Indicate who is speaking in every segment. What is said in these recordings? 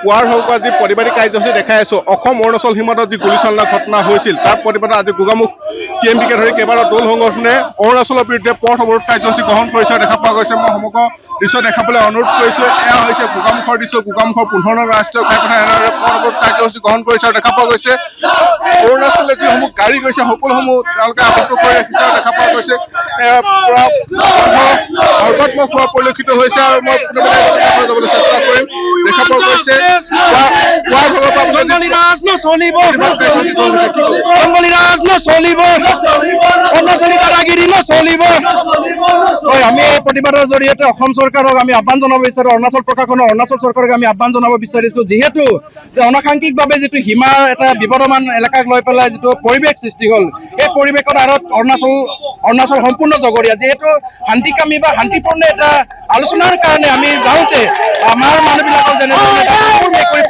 Speaker 1: পুৱাৰ হওক আজি প্ৰতিবাদী কাৰ্যসূচী দেখাই আছো। অসম অৰুণাচল সীমান্তত যি গুলীচালনা ঘটনা হৈছিল তাৰ প্ৰতিবাদত আজি গোগামুখ TMDকে ধৰি কেইবাটাও দল সংগঠনে অৰুণাচলৰ বিৰুদ্ধে পথ অৱৰোধ কাৰ্যসূচী গ্ৰহণ কৰিছে দেখা পোৱা গৈছে। মই সমগ্ৰ দৃশ্য দেখাবলৈ অনুৰোধ কৰিছো। এয়া হৈছে গোগামুখৰ দৃশ্য। গোগামুখৰ 15 নং ৰাষ্ট্ৰীয় ঘাইপথে এনেদৰে পথ অৱৰোধ কাৰ্যসূচী গ্ৰহণ কৰিছে আৰু দেখা পোৱা গৈছে অৰুণাচললৈ যিসমূহ গাড়ী গৈছে সকলোসমূহ তেওঁলোকে আবদ্ধ কৰি ৰাখিছে আৰু দেখা পোৱা গৈছে সৰ্বাত্মক হোৱা পৰিলক্ষিত হৈছে। আৰু মই যাবলৈ চেষ্টা কৰিম। দেখা পোৱা গৈছে
Speaker 2: আমি এই প্ৰতিবাদৰ জৰিয়তে অসম চৰকাৰক আমি আহ্বান জনাব বিচাৰো, অৰুণাচল প্ৰশাসনক অৰুণাচল চৰকাৰক আমি আহ্বান জনাব বিচাৰিছো, যিহেতু যে অনাকাংক্ষিকভাৱে যিটো সীমাৰ এটা বিবদমান এলেকাক লৈ পেলাই যিটো পৰিৱেশ সৃষ্টি হ'ল, এই পৰিৱেশৰ আঁৰত অৰুণাচল সম্পূৰ্ণ জগৰীয়া। যিহেতু শান্তিকামী বা শান্তিপূৰ্ণ এটা আলোচনাৰ কাৰণে আমি যাওঁতে আমাৰ মানুহবিলাকৰ যেনেধৰণে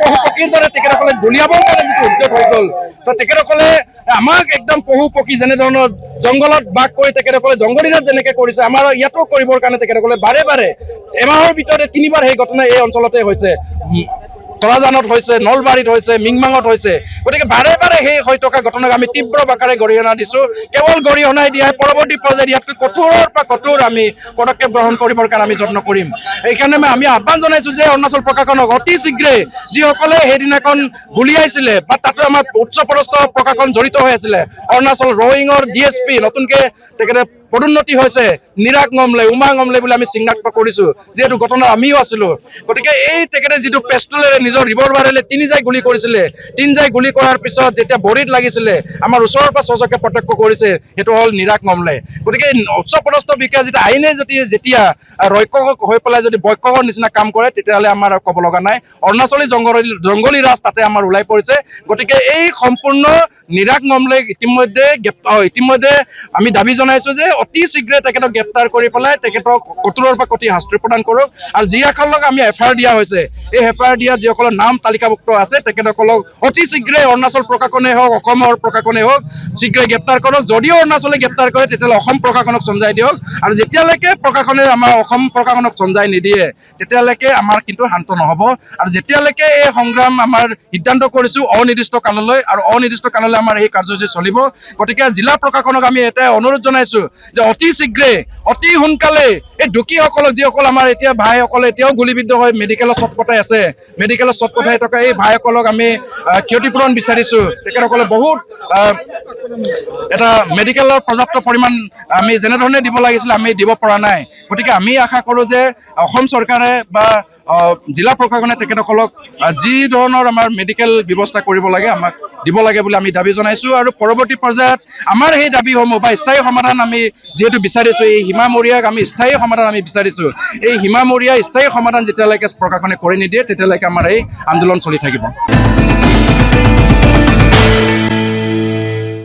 Speaker 2: পশু পক্ষীৰ দৰে তেখেতসকলে গুলিয়াবৰ কাৰণে যিটো উদ্যোগ হৈ গ'ল, তো তেখেতসকলে আমাক একদম পশু পক্ষী যেনেধৰণৰ জংঘলত বাস কৰি তেখেতসকলে জংঘলীৰাজ যেনেকে কৰিছে আমাৰ ইয়াতো কৰিবৰ কাৰণে তেখেতসকলে বাৰে বাৰে এমাহৰ ভিতৰতে 3বাৰ সেই ঘটনা এই অঞ্চলতে হৈছে। তৰাজানত হৈছে, নলবাৰীত হৈছে, মিংমাঙত হৈছে। গতিকে বাৰে বাৰে সেই হৈ থকা ঘটনাক আমি তীব্ৰ বাকাৰে গৰিহণা দিছো। কেৱল গৰিহণাই দিয়াই পৰৱৰ্তী পৰ্যায়ত ইয়াতকৈ কঠোৰৰ পৰা কঠোৰ আমি পদক্ষেপ গ্ৰহণ কৰিবৰ কাৰণে আমি যত্ন কৰিম। এইকাৰণে আমি আহ্বান জনাইছো যে অৰুণাচল প্ৰশাসনক অতি শীঘ্ৰে যিসকলে সেইদিনাখন গুলিয়াইছিলে বা তাতো আমাৰ উচ্চপদস্থ প্ৰশাসন জড়িত হৈ আছিলে, অৰুণাচল ৰয়িঙৰ DSP নতুনকে তেখেতে পদোন্নতি হৈছে নিৰাগ মমলে, উমা মমলে বুলি আমি চিনাক্ত কৰিছো, যিহেতু ঘটনা আমিও আছিলো। গতিকে এই তেখেতে যিটো পেষ্টলেৰে নিজৰ ৰিভলভাৰেৰে 3 জাই গুলি কৰিছিলে, 3 জাই গুলি কৰাৰ পিছত যেতিয়া ভৰিত লাগিছিলে আমাৰ ওচৰৰ পৰা চজকে প্ৰত্যক্ষ কৰিছে, সেইটো হ'ল নিৰাগ মমলে। গতিকে উচ্চপদস্থ বিষয়া যেতিয়া আইনে যেতিয়া ৰক্ষক হৈ পেলাই যদি বক্ষকৰ নিচিনা কাম কৰে, তেতিয়াহ'লে আমাৰ ক'ব লগা নাই। অৰুণাচলী জংগলী ৰাজ তাতে আমাৰ ওলাই পৰিছে। গতিকে এই সম্পূৰ্ণ নিৰাগ মমলে ইতিমধ্যে আমি দাবী জনাইছো যে অতি শীঘ্ৰে তেখেতক গ্ৰেপ্তাৰ কৰি পেলাই তেখেতক কঠোৰৰ পৰা কঠোৰ শাস্তি প্ৰদান কৰক। আৰু যিসকলক আমি FIR দিয়া হৈছে, এই FIR দিয়া যিসকলৰ নাম তালিকাভুক্ত আছে তেখেতসকলক অতি শীঘ্ৰে অৰুণাচল প্ৰশাসনে হওক, অসমৰ প্ৰশাসনে হওক শীঘ্ৰে গ্ৰেপ্তাৰ কৰক। যদিও অৰুণাচলে গ্ৰেপ্তাৰ কৰে তেতিয়াহ'লে অসম প্ৰশাসনক চমজাই দিয়ক। আৰু যেতিয়ালৈকে প্ৰশাসনে আমাৰ অসম প্ৰশাসনক চমজাই নিদিয়ে তেতিয়ালৈকে আমাৰ কিন্তু শান্ত নহ'ব। আৰু যেতিয়ালৈকে এই সংগ্ৰাম আমাৰ সিদ্ধান্ত কৰিছো অনিৰ্দিষ্ট কাললৈ, আৰু অনিৰ্দিষ্ট কাললৈ আমাৰ এই কাৰ্যসূচী চলিব। গতিকে জিলা প্ৰশাসনক আমি এটা অনুৰোধ জনাইছো যে অতি শীঘ্ৰে অতি সোনকালে এই দুখীসকলক, যিসকল আমাৰ এতিয়া ভাইসকলে এতিয়াও গুলিবিদ্ধ হৈ মেডিকেলত চটপটাই আছে, মেডিকেলত চটপটাই থকা এই ভাইসকলক আমি ক্ষতিপূৰণ বিচাৰিছো। তেখেতসকলে বহুত এটা মেডিকেলৰ পৰ্যাপ্ত পৰিমাণ আমি যেনেধৰণে দিব লাগিছিল আমি দিব পৰা নাই। গতিকে আমি আশা কৰোঁ যে অসম চৰকাৰে বা জিলা প্ৰশাসনে তেখেতসকলক যি ধৰণৰ আমাৰ মেডিকেল ব্যৱস্থা কৰিব লাগে আমাক দিব লাগে বুলি আমি দাবী জনাইছো। আৰু পৰৱৰ্তী পৰ্যায়ত আমাৰ সেই দাবীসমূহ বা স্থায়ী সমাধান আমি যিহেতু বিচাৰিছো, এই সীমামূৰীয়াক আমি স্থায়ী সমাধান আমি বিচাৰিছো, এই সীমামূৰীয়া স্থায়ী সমাধান যেতিয়ালৈকে প্ৰশাসনে কৰি নিদিয়ে তেতিয়ালৈকে আমাৰ এই আন্দোলন চলি থাকিব।